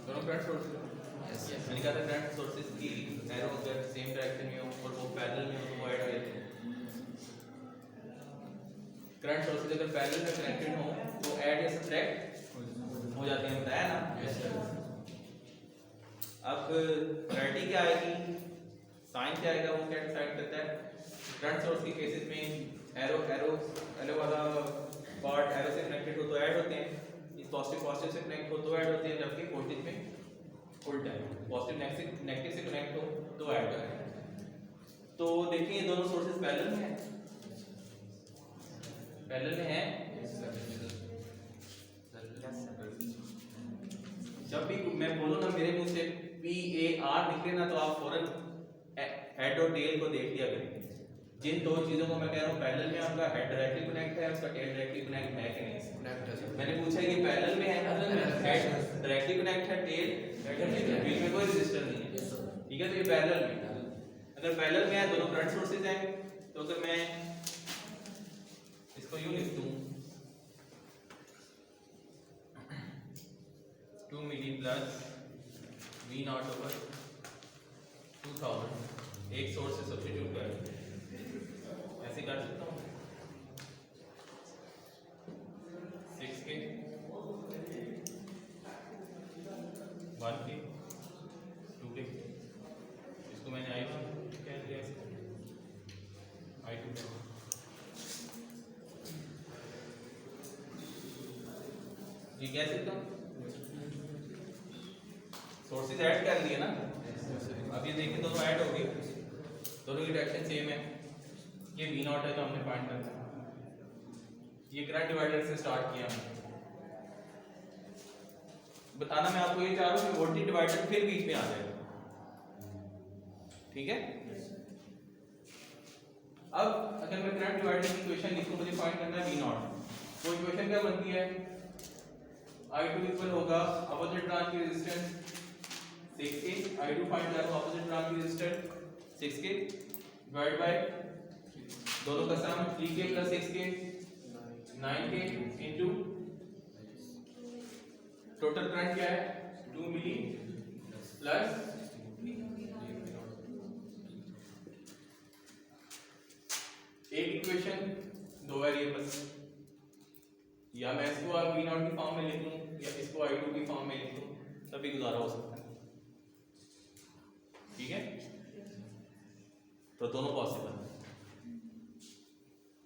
दोनों करंट सोर्सेज हैं। मैंने कहा था करंट सोर्सेज की एरो अगर सेम डायरेक्शन में हो और वो पैरेलल में हो तो वो ऐड हो जाते हैं। करंट सोर्सेज अगर पैरेलल में कनेक्टेड हो तो ऐड या सब्ट्रैक्ट हो जाते हैं, बताया ना। अब पोलैरिटी क्या आएगी, साइन क्या आएगा, वो क्या डिसाइड करता है। करंट सोर्स के केसेस में एरो वाला पार्ट एरो से कनेक्टेड हो तो ऐड होते हैं, इस पॉजिटिव से कनेक्ट हो तो ऐड होते हैं, जबकि वोल्टेज में उल्टा है, पॉजिटिव नेगेटिव से कनेक्ट हो तो ऐड होता है। तो देखिए ये दोनों सोर्सेज पैरेलल में हैं, पैरेलल में हैं। जब भी मैं बोलूँ ना मेरे मुंह से PAR निकले ना तो आप फौरन हेड और टेल को देख लिया करेंगे। जिन दो चीजों को मैं कह रहा हूँ पैरेलल में, आपका हेड डायरेक्टली कनेक्ट है, उसका टेल डायरेक्टली कनेक्ट है कि नहीं। मैंने पूछा ये पैरेलल में है, हेड डायरेक्टली कनेक्ट है टेल, बीच में कोई रेजिस्टर नहीं है, यस सर। ठीक है। तो ये पैरेलल में, अगर पैरेलल में है दोनों करंट सोर्सेज हैं, तो अगर मैं इसको यूं लिख दूं 2 मिली प्लस V नॉट ओवर 2000 एक सोर्स से सब्स्टिट्यूट कर ऐसे कर सकता हूँ 6K 1K 2K, इसको मैंने I1 कह दिया, I2 ये कह सकता हूँ। सोर्सेज ऐड कर लिए ना, अब ये देखिए दोनों ऐड हो गए, दोनों की डायरेक्शन सेम है। ये V नॉट है जो हमने फाइंड करना है, ये करंट डिवाइडर से स्टार्ट किया हमने। बताना मैं आपको ये चाह रहा हूँ कि वोल्टेज डिवाइडर फिर बीच में आ जाएगा, ठीक है। अब अगर मैं करंट डिवाइडर की इक्वेशन लिखूं, मुझे फाइंड करना है V नॉट, तो इक्वेशन क्या बनती है, I2 इक्वल होगा अपोजिट ब्रांच की रेजिस्टेंस 6K, I2 फाइंड करो अपोजिट ब्रांच की रेजिस्टेंस 6K डिवाइड बाय दोनों का सम 3K plus 6K 9K into total current क्या है 2 मिली प्लस एक इक्वेशन दो वेरिएबल्स, या मैं इसको V नॉट की फॉर्म में लिख लूं या इसको I2 की फॉर्म में लिख लूं, तभी गुजारा हो सकता है, ठीक है। तो दोनों पॉसिबल है,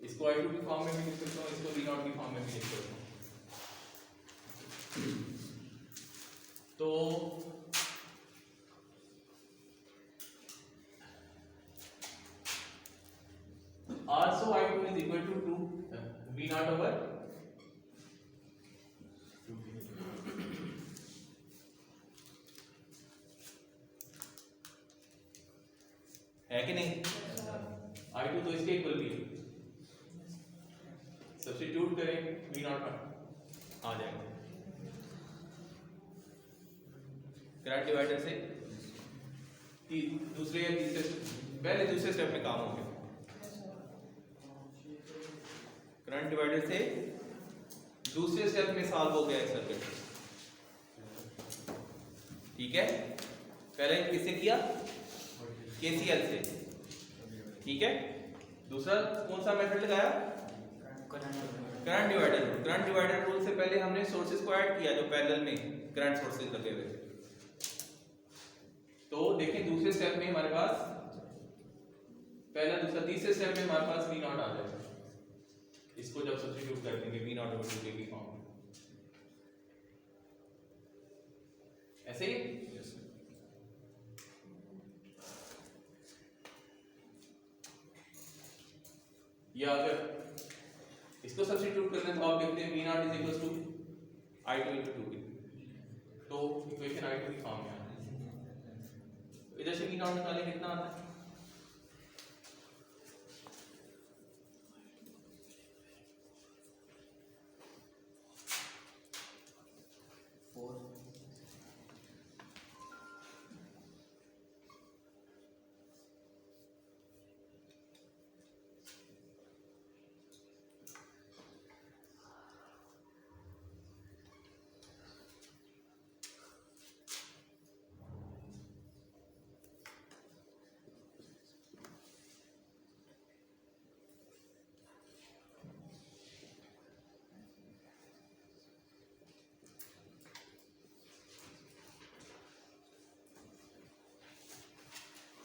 इसको I2 की फॉर्म में भी लिख सकता हूं, इसको V नॉट की फॉर्म में भी लिख सकता हूं। तो also I2 is equal to 2 V not over है कि नहीं, I2 तो इसके इक्वल भी है, सब्स्टिट्यूट करें V नॉट आ जाएगा। करंट डिवाइडर से दूसरे या तीसरे, पहले दूसरे स्टेप में काम हो गया, करंट डिवाइडर से दूसरे स्टेप में सॉल्व हो गया सर्किट, ठीक है। पहले किससे किया, KCL से, ठीक है। दूसरा कौन सा मेथड लगाया, current divider. Current divider rule से पहले हमने सोर्सेज को ऐड किया जो पैरेलल में करंट सोर्सेज लगे हुए थे। तो देखें दूसरे स्टेप में हमारे पास पहला दूसरा तीसरे स्टेप में हमारे पास V नॉट आ जाएगा, इसको जब सब्स्टिट्यूट कर देंगे V नॉट ओवर 2K की फॉर्म में, ऐसे ही। या अगर इसको सब्स्टिट्यूट करते हैं तो आप देखते हैं V naught is equal to I2 into 2K, तो इक्वेशन I2 की फॉर्म में आ है। इधर से V नॉट निकालें कितना आता है,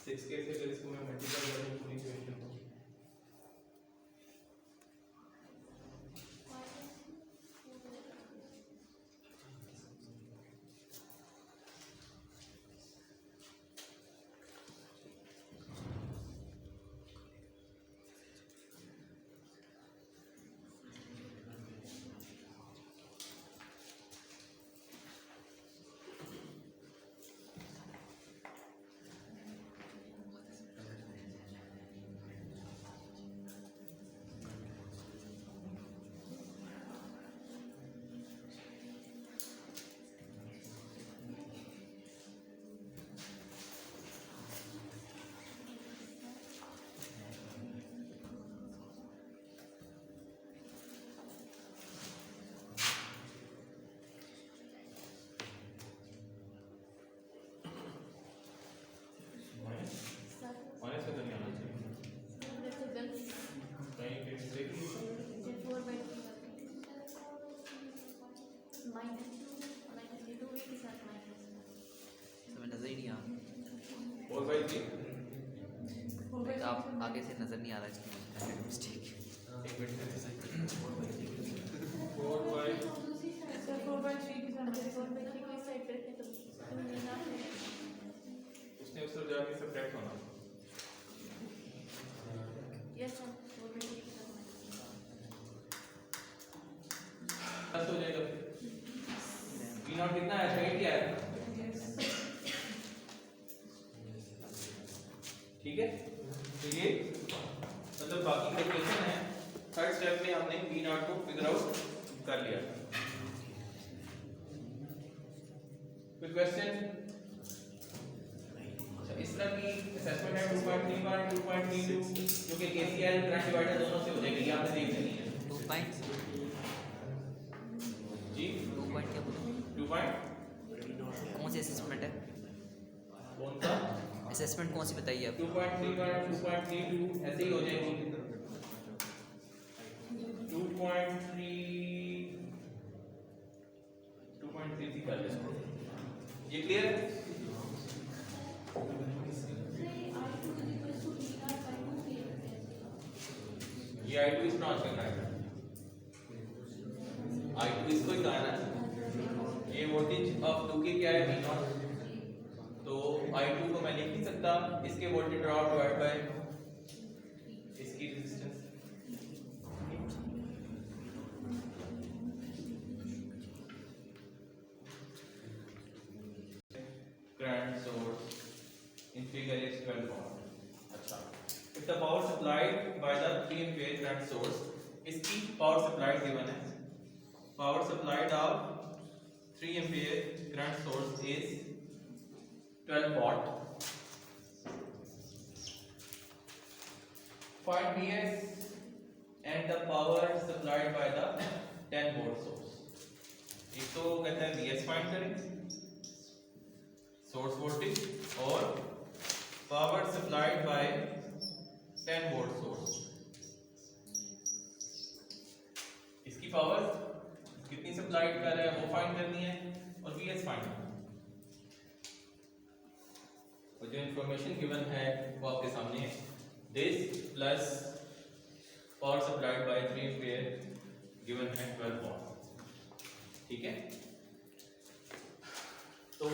सिक्स के से अगर इसको मैं मल्टीप्लाई करूं पूरी इक्वेशन को, आगे से नज़र नहीं आ रहा इसकी मिस्टेक। एक मिनट सर 4/3 की समझ 4/3 को इस साइड पे रखें तो नहीं ना उसने उस तरफ जाके सब्ट्रैक्ट होना। यस सर 4/3 की समझ 10 हो जाएगा। बी नॉट कितना है? 8 ही आया। ठीक है, तो ये मतलब बाकी का इक्वेशन है। थर्ड स्टेप में हमने बी नॉट को फिगर आउट कर लिया। कोई क्वेश्चन? अच्छा, इस तरह की असेसमेंट है 2.31 2.32 जो कि केसीएल करंट डिवाइडर दोनों से हो जाएगी, ये आपने देख लेनी है। 2 पॉइंट जी 2 पॉइंट क्या बोला? 2 पॉइंट कौन सी असेसमेंट है? कौन सा? असेसमेंट कौन सी बताइए आप? 2.31 2.32 ऐसे ही हो जाएगी। 2.3 कर लेते हैं। ये क्लियर है? ये I2 इस ब्रांच का करना है। I2 इसको ही कहना है। ये वोल्टेज ऑफ 2 के क्या है? V not. तो I2 को मैं लिख नहीं सकता, इसके वोल्टेज ड्रॉप डिवाइड बाय इसकी resistance. Current source in figure is 12 volt. अच्छा, if the power supplied by the 3 ampere current source, इसकी पावर सप्लाई गिवन है। Power supplied of 3 ampere current source is 12 watt. Find Vs and the power supplied by the 10 volt source. एक तो कहता है Vs फाइंड करें, सोर्स वोल्टेज, और power supplied bye 10 volt source. इसकी पावर कितनी सप्लाइड कर रहा है वो फाइंड करनी है और Vs फाइंड करना है। और जो इंफॉर्मेशन गिवन है वो आपके सामने है। This plus power supplied bye 3 ampere given है 12 वॉट। ठीक है, तो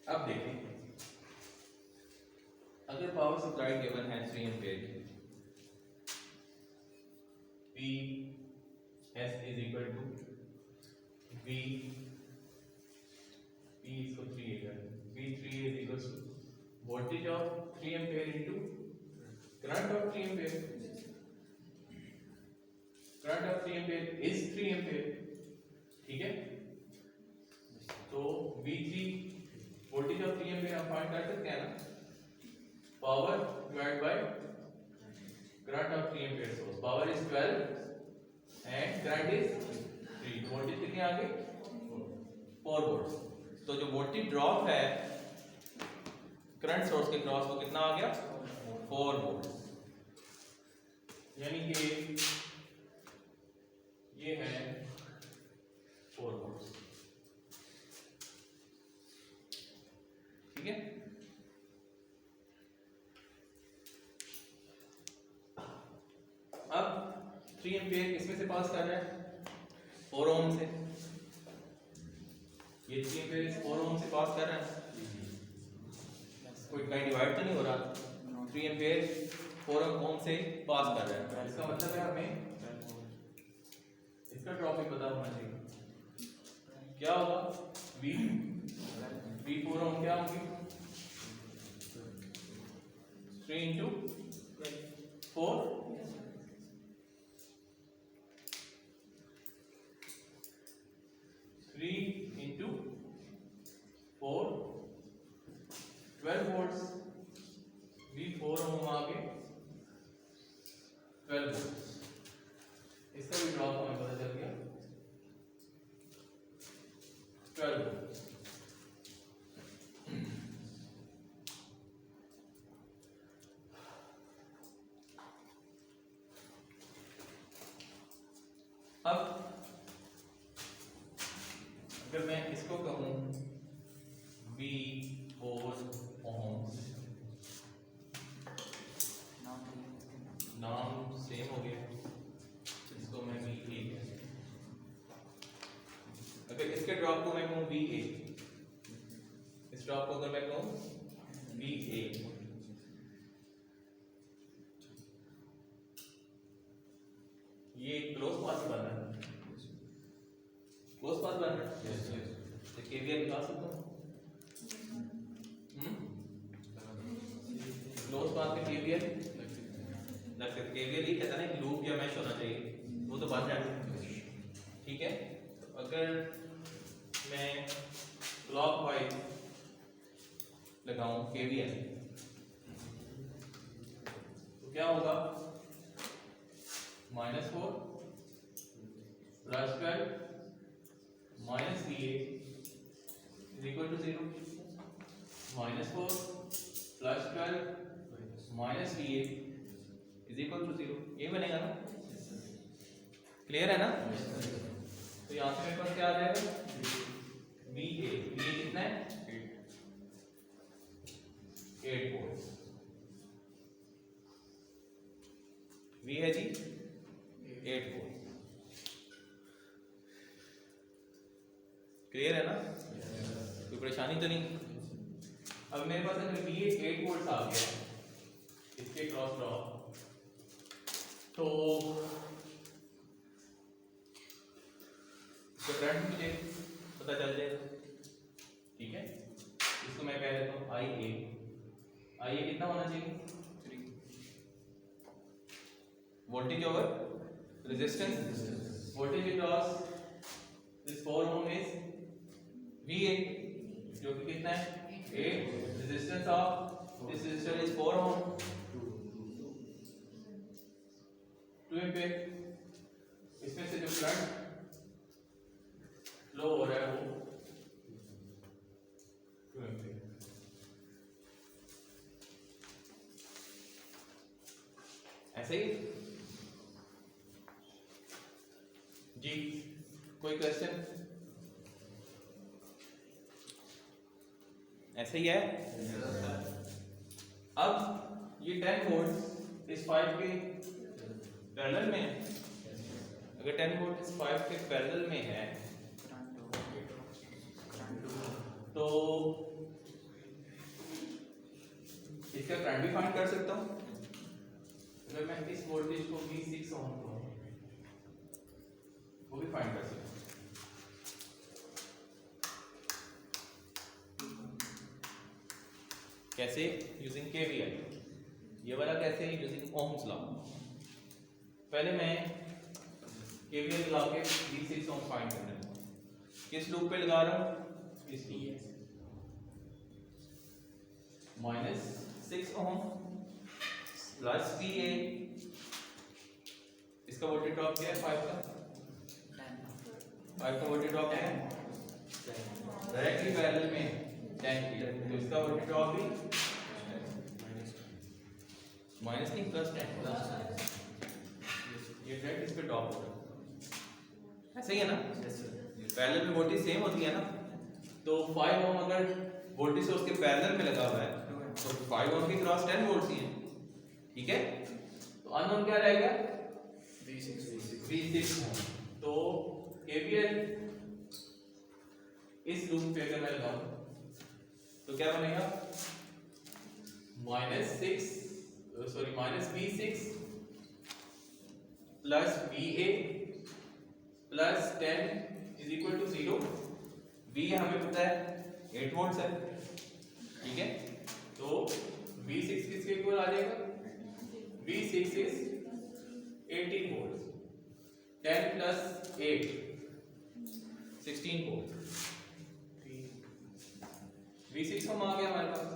अब देखें, अगर पावर सप्लाई गिवन है 3 एम्पीयर की, P S is equal to V P इसको 3 है, V3 is equal to voltage of 3 ampere into current of 3 ampere. Current of 3 ampere is 3 ampere. ठीक है, तो V3 voltage of 3 ampere हम फाइंड कर सकते हैं ना, power divide by current of 3 ampere source. Power is 12 and current is 3। Voltage कितने आ गए? 4 वोल्ट। तो जो वोल्टेज ड्रॉप है करंट सोर्स के क्रॉस वो कितना आ गया? 4 वोल्ट। यानी कि ये है 4 वोल्ट। ठीक है, अब 3 एम्पीयर किसमें से पास कर रहा है? 4 ओम से। ये 3 एम्पीयर इस 4 ओम से पास कर रहा है, कोई कहीं डिवाइड तो नहीं हो रहा। 3 एम्पीयर 4 ओम से पास कर रहा है, इसका मतलब है हमें इसका ड्रॉप भी पता होना चाहिए। क्या होगा? V 4 ओम क्या होगी? 3 into 4 3 into 4 12 volts। V4 ओम आ गए 12 volts। इसका भी ड्रॉप हमें पता चल गया 12 volts। अगर मैं इसको कहूँ V 4 ohms, नाम सेम हो गया, इसको मैं VA अगर इसके ड्रॉप को मैं कहूँ VA, इस ड्रॉप को अगर मैं कहूँ VA, ये क्लोज पाथ बन रहा है, क्लोज पाथ बन रहा है, तो KVL निकाल सकता हूँ, क्लोज पाथ में KVL लग सकते, KVL ये कहता है ना कि लूप या मैश होना चाहिए, वो तो बन जाए, ठीक है। तो अगर मैं क्लॉकवाइज लगाऊं KVL तो क्या होगा, -4 + 12 minus VA is equal to 0, -4 + 12 minus VA is equal to 0, ये बनेगा ना, क्लियर है ना। तो यहाँ से मेरे पास क्या आ जाएगा, VA कितना है 8 वोल्ट, V है जी 8 वोल्ट, क्लियर है ना, कोई परेशानी तो नहीं। अब मेरे पास अगर VA 8 वोल्ट आ गया इसके क्रॉस ड्रॉप, तो करंट मुझे पता चल जाएगा, ठीक है। इसको मैं कह देता हूँ IA कितना होना चाहिए, 3 voltage over resistance, voltage across this 4 ohm is VA जो कि कितना है 8, resistance of this resistor is 4 ohm, 2 ampere, इसमें से जो करंट फ्लो हो रहा है वो 2 एम्पीयर। ऐसे ही जी, कोई क्वेश्चन, ऐसे ही है। अब ये 10 वोल्ट इस 5 के पैरेलल में है, अगर 10 वोल्ट इस 5 के पैरेलल में है तो इसका करंट भी फाइंड कर सकता हूँ। अगर मैं इस वोल्टेज को V6 ओम कहूँ वो भी फाइंड कर सकता हूँ। कैसे, यूजिंग KVL, ये वाला कैसे, यूजिंग ओम्स लॉ। पहले मैं KVL लगा के V6 ओम फाइंड करना है, किस लूप पे लगा रहा हूँ, इस लूप -6 ओम प्लस VA, इसका वोल्टेज ड्रॉप क्या है 5 का, 5 का वोल्टेज ड्रॉप क्या है, डायरेक्टली पैरेलल में 10 की, तो इसका वोल्टेज ड्रॉप भी माइनस नहीं प्लस 10, ये डायरेक्ट इस पे ड्रॉप होगा, ऐसे ही है ना, पैरेलल में वोल्टेज सेम होती है ना, तो 5 ओम अगर वोल्टेज सोर्स के पैरेलल में लगा हुआ है तो 5 ओम के क्रॉस 10 वोल्ट ही है, ठीक है। तो अननोन क्या रहेगा V6 ओम, तो KVL इस लूप पे अगर मैं लगाऊं तो क्या बनेगा, -V6 plus VA plus 10 is equal to 0, V हमें पता है 8 वोल्ट है, ठीक है। तो V6 किसके इक्वल आ जाएगा, V6 is 18 volt, 10 plus 8 16 volt, V6 हम आ गया हमारे पास।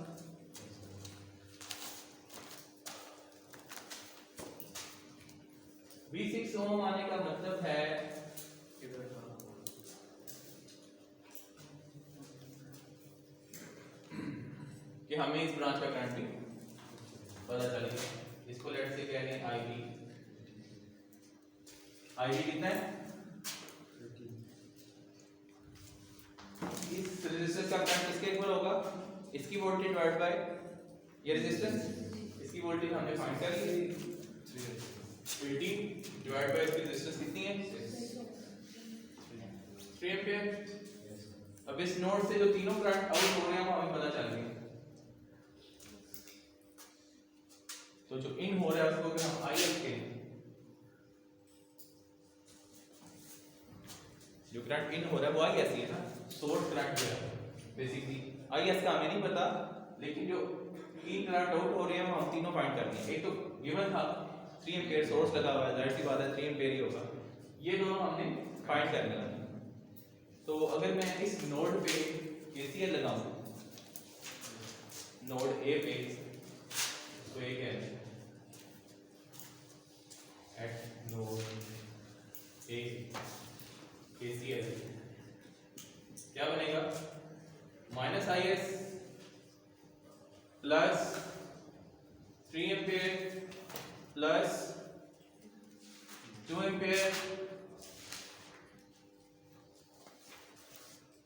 V6 ओम आने का मतलब है कि हमें इस ब्रांच का करंट भी पता चलेगा, इसको लेट से कह लें IB कितना है इस रेजिस्टेंस का करंट किसके इक्वल होगा? इसकी वोल्टेज डिवाइड बाय ये रेजिस्टेंस, इसकी वोल्टेज हमने फाइंड कर ली 18 डिवाइड बाय इसकी रेजिस्टेंस कितनी है 3 एंपियर। अब इस नोड से जो तीनों करंट आउट हो रहे हैं वो हमें पता चल गया। तो जो इन हो रहा है उसको हम IS के, जो करंट इन हो रहा है वो IS ही है ना, सोर्स करंट जो है बेसिकली IS का हमें नहीं पता, लेकिन जो तीन करंट आउट हो रहे हैं वो हम तीनों फाइंड करनी है। एक तो गिवन था 3 एंपियर सोर्स लगा हुआ है, जाहिर सी बात है 3 एंपियर ही होगा, ये दोनों हमने फाइंड करने हैं। तो अगर मैं इस नोड पे KCL लगाऊं, नोड A पे, तो एक है एट नोड A KCL क्या बनेगा? -IS plus 3 ampere plus 2 ampere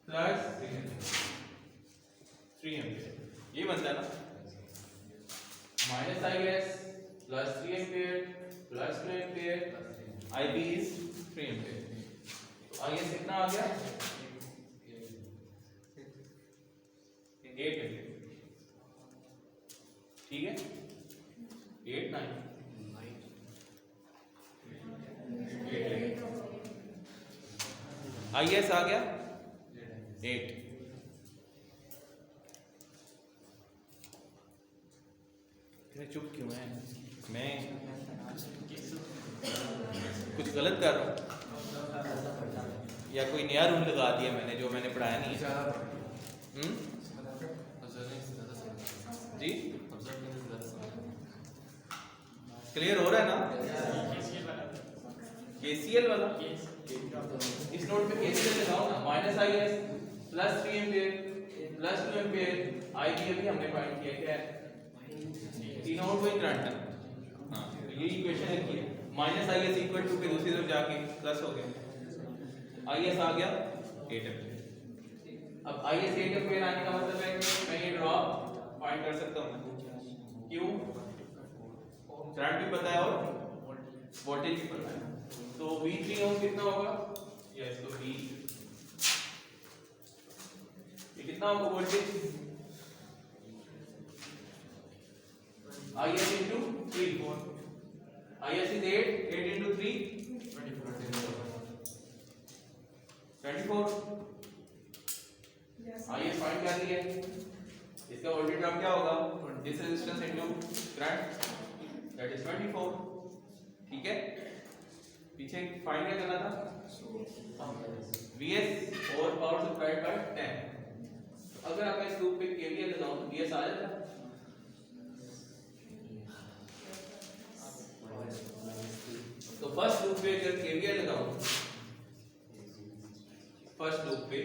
plus 3 ampere, ये बनता है ना -IS plus 3 ampere plus 2 ampere, IB is 3 ampere. तो IS कितना आ गया? 8 एंपियर, ठीक है 8 9 IS आ गया 8। चुप क्यों है? मैं कुछ गलत कर रहा हूँ या कोई नया रूल लगा दिया मैंने जो मैंने पढ़ाया नहीं है? जी क्लियर हो रहा है ना? KCL वाला इस नोड पे KCL लगाओ ना, -IS plus 3 ampere plus 2 ampere, IB अभी हमने फाइंड किया क्या है? तीनों कोई करंट है, हाँ ये इक्वेशन लिखी है। -IS इक्वल टू पे दूसरी तरफ जाके प्लस हो गया, IS आ गया 8 एंपियर। अब IS 8 एंपियर आने का मतलब है कि मैं ये ड्रॉप फाइंड कर सकता हूँ। क्यों? करंट भी पता है और वोल्टेज भी पता है। तो V3 ओम कितना होगा? यस, तो V ये कितना होगा voltage? IS into 3, IS is 8 into 3 24। IS find कर लिया, इसका वोल्टेज ड्रॉप क्या होगा? This resistance into current, that is 24, ठीक है। पीछे फाइंड क्या करना था? VS और पावर सप्लाइड बाय 10। तो अगर आप इस लूप पे KVL लगाऊं तो VS आ जाता है। तो फर्स्ट लूप पे अगर KVL लगाऊं, फर्स्ट लूप पे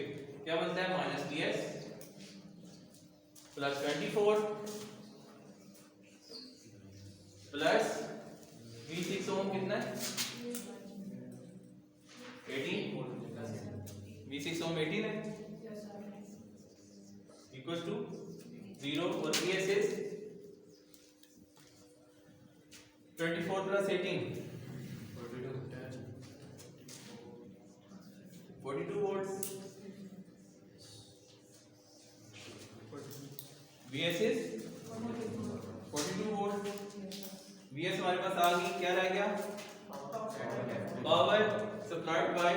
क्या बनता है? -DS प्लस 24 प्लस V6 ओम कितना है? 18, V6 ओम 18 है, इक्वल टू 0 और VS is 24 plus 18 42 volts, VS is 42 volt. VS हमारे पास आ गई, क्या रह गया? Power supplied bye